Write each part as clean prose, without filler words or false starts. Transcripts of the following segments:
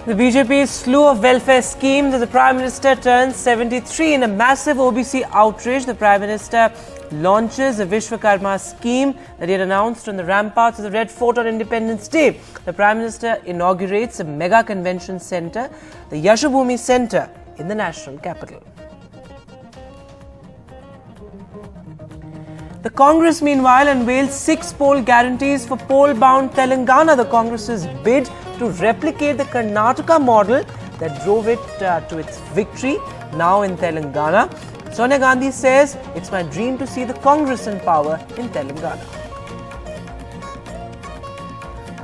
The BJP's slew of welfare schemes as the Prime Minister turns 73 in a massive OBC outrage. The Prime Minister launches a Vishwakarma scheme that he had announced on the ramparts of the Red Fort on Independence Day. The Prime Minister inaugurates a mega convention centre, the Yashobhumi Centre, in the national capital. The Congress, meanwhile, unveiled 6 poll guarantees for poll-bound Telangana. The Congress's bid to replicate the Karnataka model that drove it to its victory now in Telangana. Sonia Gandhi says, "It's my dream to see the Congress in power in Telangana."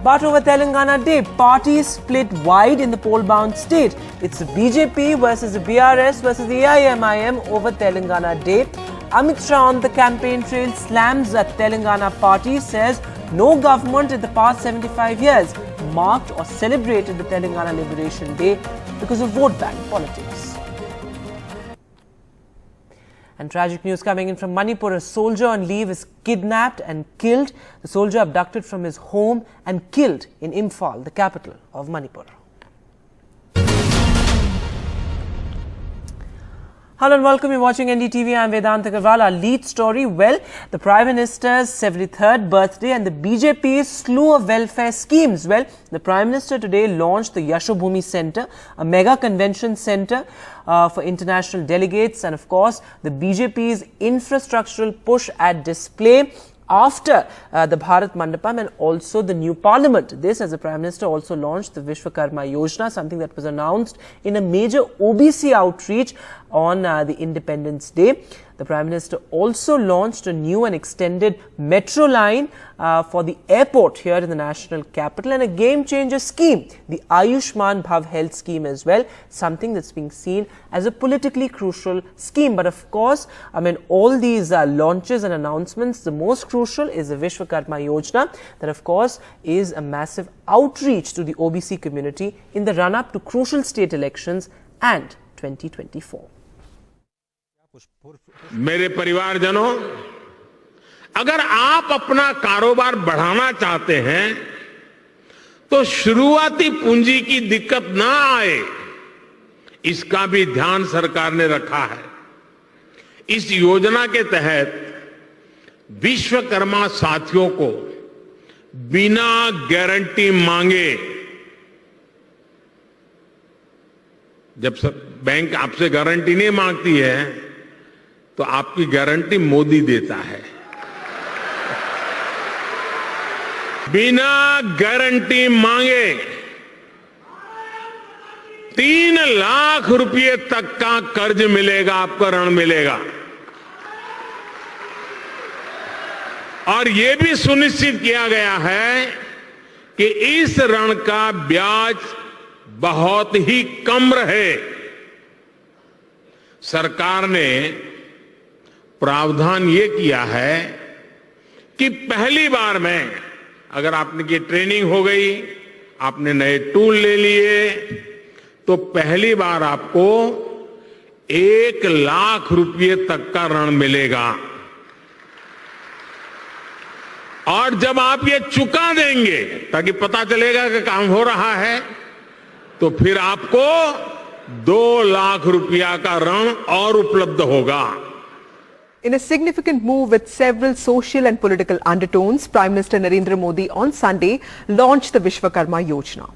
But over Telangana Day, parties split wide in the poll-bound state. It's the BJP versus the BRS versus the AIMIM over Telangana Day. Amit Shah on the campaign trail slams at Telangana party, says no government in the past 75 years marked or celebrated the Telangana Liberation Day because of vote bank politics. And tragic news coming in from Manipur. A soldier on leave is kidnapped and killed. The soldier abducted from his home and killed in Imphal, the capital of Manipur. Hello and welcome. You're watching NDTV. I'm Vedant Agarwal. Our lead story, well, the Prime Minister's 73rd birthday and the BJP's slew of welfare schemes. Well, the Prime Minister today launched the Yashobhumi Centre, a mega convention centre for international delegates, and of course, the BJP's infrastructural push at display after the Bharat Mandapam and also the new parliament. This, as the Prime Minister also launched the Vishwakarma Yoga, something that was announced in a major OBC outreach on the Independence Day. The Prime Minister also launched a new and extended metro line for the airport here in the national capital, and a game-changer scheme, the Ayushman Bhav Health Scheme as well, something that's being seen as a politically crucial scheme. But of course, I mean, all these launches and announcements, the most crucial is the Vishwakarma Yojana, that of course is a massive outreach to the OBC community in the run-up to crucial state elections and 2024. मेरे परिवारजनों, अगर आप अपना कारोबार बढ़ाना चाहते हैं तो शुरुआती पूंजी की दिक्कत ना आए, इसका भी ध्यान सरकार ने रखा है। इस योजना के तहत विश्वकर्मा साथियों को बिना गारंटी मांगे, जब बैंक आपसे गारंटी नहीं मांगती है तो आपकी गारंटी मोदी देता है। बिना गारंटी मांगे 3 लाख रुपए तक का कर्ज मिलेगा, आपको ऋण मिलेगा। और यह भी सुनिश्चित किया गया है कि इस ऋण का ब्याज बहुत ही कम रहे। सरकार ने प्रावधान ये किया है कि पहली बार में अगर आपने की ट्रेनिंग हो गई, आपने नए टूल ले लिए, तो पहली बार आपको 1 लाख रुपए तक का ऋण मिलेगा। और जब आप ये चुका देंगे ताकि पता चलेगा कि काम हो रहा है, तो फिर आपको 2 लाख रुपया का ऋण और उपलब्ध होगा। In a significant move with several social and political undertones, Prime Minister Narendra Modi on Sunday launched the Vishwakarma Yojana.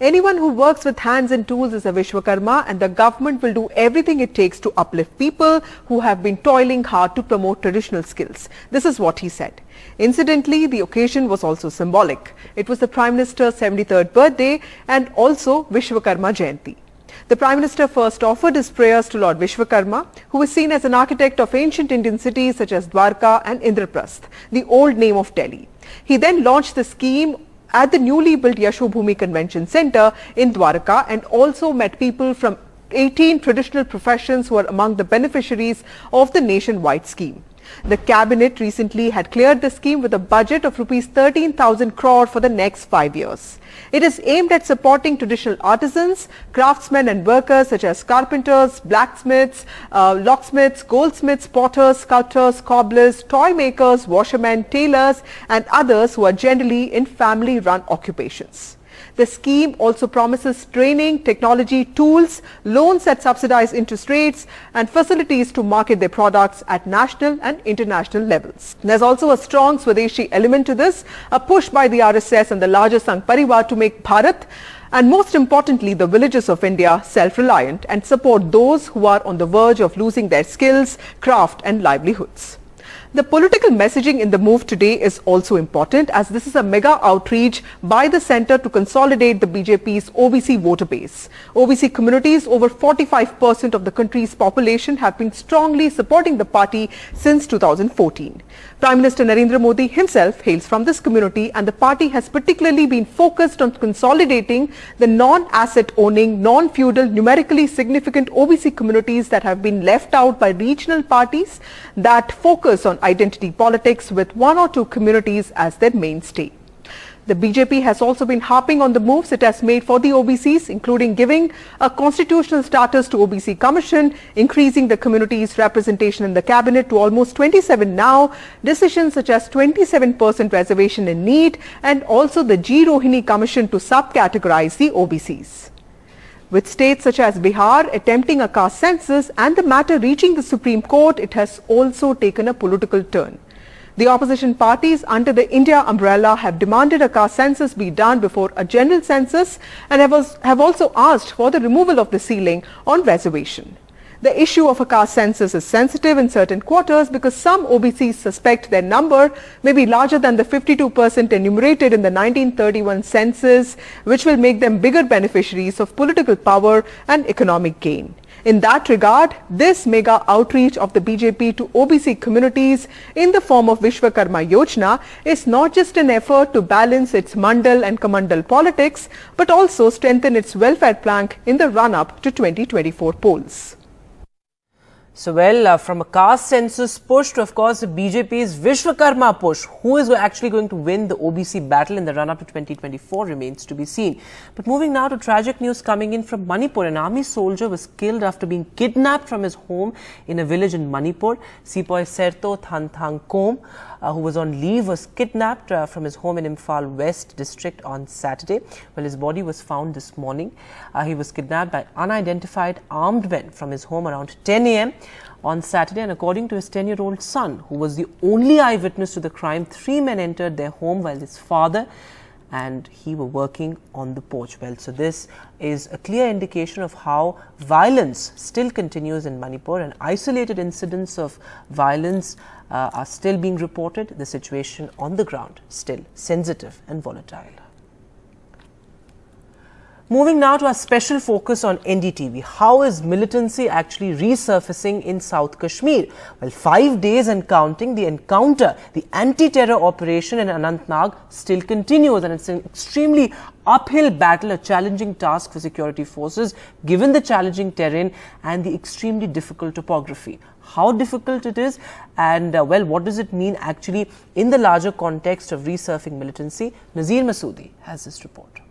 Anyone who works with hands and tools is a Vishwakarma, and the government will do everything it takes to uplift people who have been toiling hard to promote traditional skills. This is what he said. Incidentally, the occasion was also symbolic. It was the Prime Minister's 73rd birthday and also Vishwakarma Jayanti. The Prime Minister first offered his prayers to Lord Vishwakarma, who is seen as an architect of ancient Indian cities such as Dwarka and Indraprasth, the old name of Delhi. He then launched the scheme at the newly built Yashobhumi Convention Centre in Dwarka and also met people from 18 traditional professions who are among the beneficiaries of the nationwide scheme. The cabinet recently had cleared the scheme with a budget of rupees 13,000 crore for the next 5 years. It is aimed at supporting traditional artisans, craftsmen and workers such as carpenters, blacksmiths, locksmiths, goldsmiths, potters, sculptors, cobblers, toy makers, washermen, tailors and others who are generally in family-run occupations. The scheme also promises training, technology, tools, loans at subsidized interest rates and facilities to market their products at national and international levels. There's also a strong Swadeshi element to this, a push by the RSS and the larger Sangh Parivar to make Bharat and most importantly the villages of India self-reliant and support those who are on the verge of losing their skills, craft and livelihoods. The political messaging in the move today is also important, as this is a mega outreach by the centre to consolidate the BJP's OBC voter base. OBC communities, over 45% of the country's population, have been strongly supporting the party since 2014. Prime Minister Narendra Modi himself hails from this community, and the party has particularly been focused on consolidating the non-asset owning, non-feudal, numerically significant OBC communities that have been left out by regional parties that focus on identity politics, with one or two communities as their mainstay. The BJP has also been harping on the moves it has made for the OBCs, including giving a constitutional status to OBC Commission, increasing the community's representation in the cabinet to almost 27 now, decisions such as 27% reservation in NEET, and also the G. Rohini Commission to subcategorize the OBCs. With states such as Bihar attempting a caste census and the matter reaching the Supreme Court, it has also taken a political turn. The opposition parties under the India umbrella have demanded a caste census be done before a general census and have also asked for the removal of the ceiling on reservation. The issue of a caste census is sensitive in certain quarters because some OBCs suspect their number may be larger than the 52% enumerated in the 1931 census, which will make them bigger beneficiaries of political power and economic gain. In that regard, this mega outreach of the BJP to OBC communities in the form of Vishwakarma Yojana is not just an effort to balance its mandal and kamandal politics, but also strengthen its welfare plank in the run-up to 2024 polls. So, from a caste census push to, of course, the BJP's Vishwakarma push, who is actually going to win the OBC battle in the run-up to 2024 remains to be seen. But moving now to tragic news coming in from Manipur. An army soldier was killed after being kidnapped from his home in a village in Manipur. Sepoy Serto Thangthangkom, who was on leave, was kidnapped from his home in Imphal West district on Saturday. Well, his body was found this morning. He was kidnapped by unidentified armed men from his home around 10 a.m. on Saturday, and according to his 10-year-old son, who was the only eyewitness to the crime, 3 men entered their home while his father and he were working on the porch. Well, so this is a clear indication of how violence still continues in Manipur, and isolated incidents of violence are still being reported. The situation on the ground still sensitive and volatile. Moving now to our special focus on NDTV. How is militancy actually resurfacing in South Kashmir? Well, 5 days and counting, the encounter, the anti-terror operation in Anantnag still continues, and it's an extremely uphill battle, a challenging task for security forces given the challenging terrain and the extremely difficult topography. How difficult it is, and what does it mean actually in the larger context of resurfing militancy? Nazir Masoodi has this report.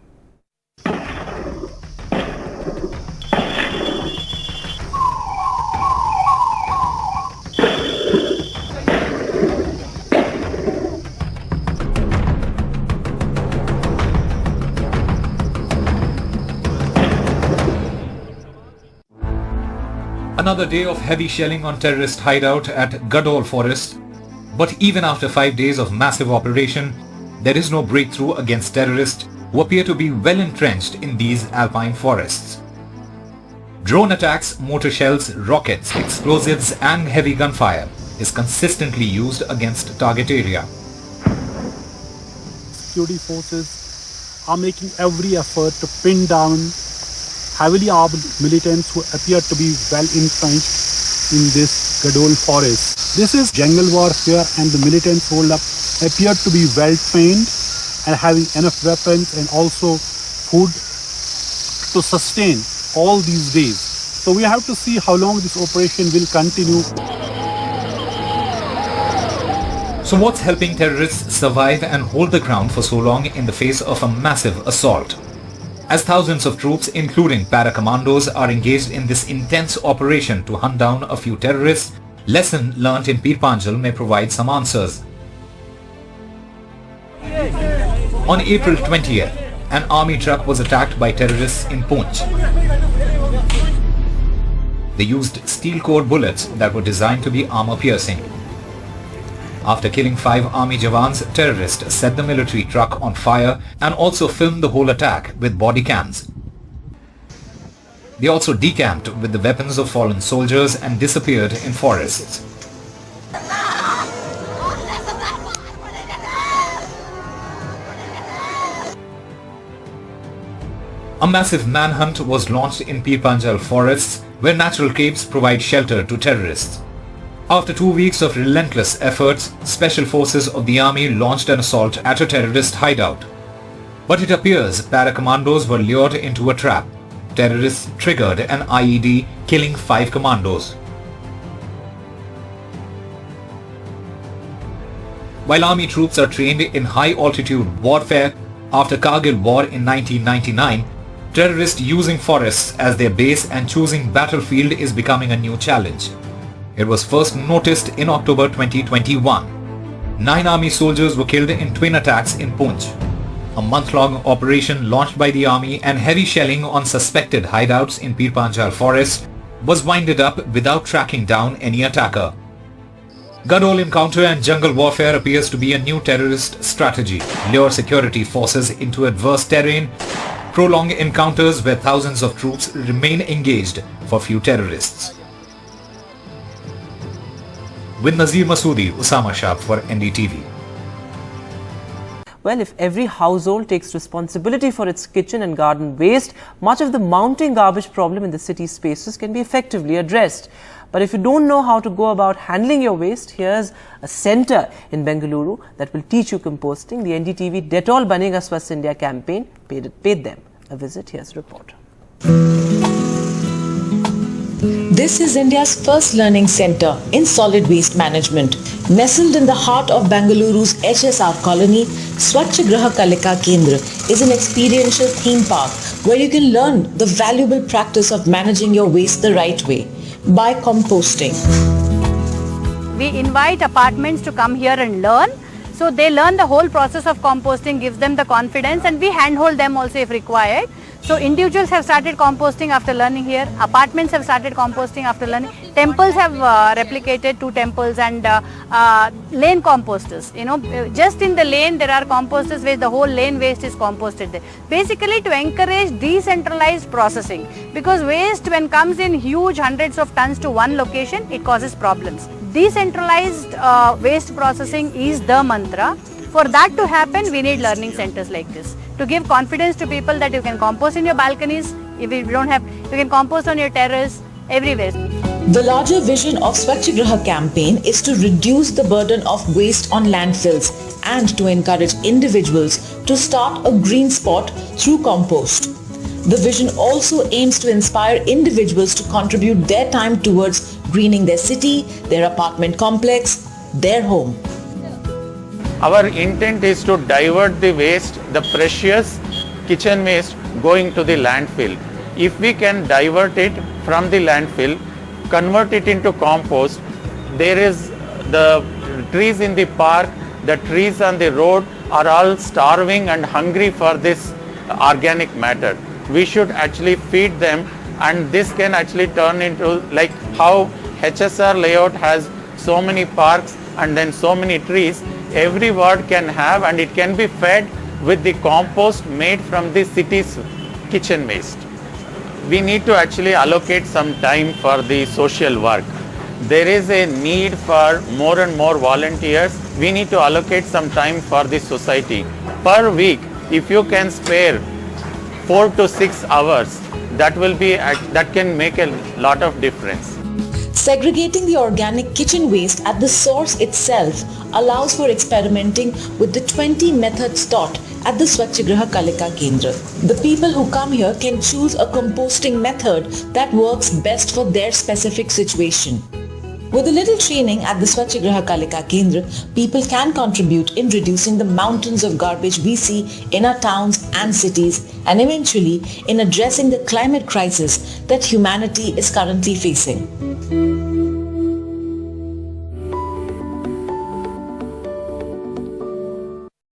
Another day of heavy shelling on terrorist hideout at Gadol Forest. But even after 5 days of massive operation, there is no breakthrough against terrorists who appear to be well entrenched in these alpine forests. Drone attacks, mortar shells, rockets, explosives and heavy gunfire is consistently used against target area. Security forces are making every effort to pin down heavily armed militants who appear to be well entrenched in this Gadol forest. This is jungle warfare, and the militants hold up appear to be well trained and having enough weapons and also food to sustain all these days. So we have to see how long this operation will continue. So what's helping terrorists survive and hold the ground for so long in the face of a massive assault? As thousands of troops, including para-commandos, are engaged in this intense operation to hunt down a few terrorists, lesson learnt in Pir Panjal may provide some answers. On April 20th, an army truck was attacked by terrorists in Poonch. They used steel-core bullets that were designed to be armor-piercing. After killing 5 army jawans, terrorists set the military truck on fire and also filmed the whole attack with body cams. They also decamped with the weapons of fallen soldiers and disappeared in forests. A massive manhunt was launched in Pir Panjal forests, where natural caves provide shelter to terrorists. After 2 weeks of relentless efforts, special forces of the army launched an assault at a terrorist hideout. But it appears para-commandos were lured into a trap. Terrorists triggered an IED, killing 5 commandos. While army troops are trained in high-altitude warfare, after Kargil War in 1999, terrorists using forests as their base and choosing battlefield is becoming a new challenge. It was first noticed in October 2021. 9 army soldiers were killed in twin attacks in Poonch. A month-long operation launched by the army and heavy shelling on suspected hideouts in Pir Panjal forest was winded up without tracking down any attacker. Gadol encounter and jungle warfare appears to be a new terrorist strategy. Lure security forces into adverse terrain, prolong encounters where thousands of troops remain engaged for few terrorists. With Nazir Masoodi, Usama Shah for NDTV. Well, if every household takes responsibility for its kitchen and garden waste, much of the mounting garbage problem in the city spaces can be effectively addressed. But if you don't know how to go about handling your waste, here's a centre in Bengaluru that will teach you composting. The NDTV Dettol Banega Swasth India campaign paid them a visit. Here's a report. This is India's first learning centre in solid waste management. Nestled in the heart of Bengaluru's HSR colony, Swachhagraha Kalika Kendra is an experiential theme park where you can learn the valuable practice of managing your waste the right way by composting. We invite apartments to come here and learn. So they learn the whole process of composting, gives them the confidence, and we handhold them also if required. So individuals have started composting after learning here. Apartments have started composting after learning. Temples have replicated 2 temples and lane composters. You know, just in the lane there are composters where the whole lane waste is composted there. Basically to encourage decentralized processing, because waste when comes in huge hundreds of tons to one location, it causes problems. Decentralized waste processing is the mantra. For that to happen, we need learning centers like this to give confidence to people that you can compost in your balconies. If you don't have, you can compost on your terrace, everywhere. The larger vision of Swachhagraha campaign is to reduce the burden of waste on landfills and to encourage individuals to start a green spot through compost. The vision also aims to inspire individuals to contribute their time towards greening their city, their apartment complex, their home. Our intent is to divert the waste, the precious kitchen waste going to the landfill. If we can divert it from the landfill, convert it into compost, there is the trees in the park, the trees on the road are all starving and hungry for this organic matter. We should actually feed them, and this can actually turn into like how HSR layout has so many parks and then so many trees. Every ward can have, and it can be fed with the compost made from the city's kitchen waste. We need to actually allocate some time for the social work. There is a need for more and more volunteers. We need to allocate some time for the society. Per week, if you can spare 4 to 6 hours, that can make a lot of difference. Segregating the organic kitchen waste at the source itself allows for experimenting with the 20 methods taught at the Swachhagraha Kalika Kendra. The people who come here can choose a composting method that works best for their specific situation. With a little training at the Swachhagraha Kalika Kendra, people can contribute in reducing the mountains of garbage we see in our towns and cities, and eventually in addressing the climate crisis that humanity is currently facing.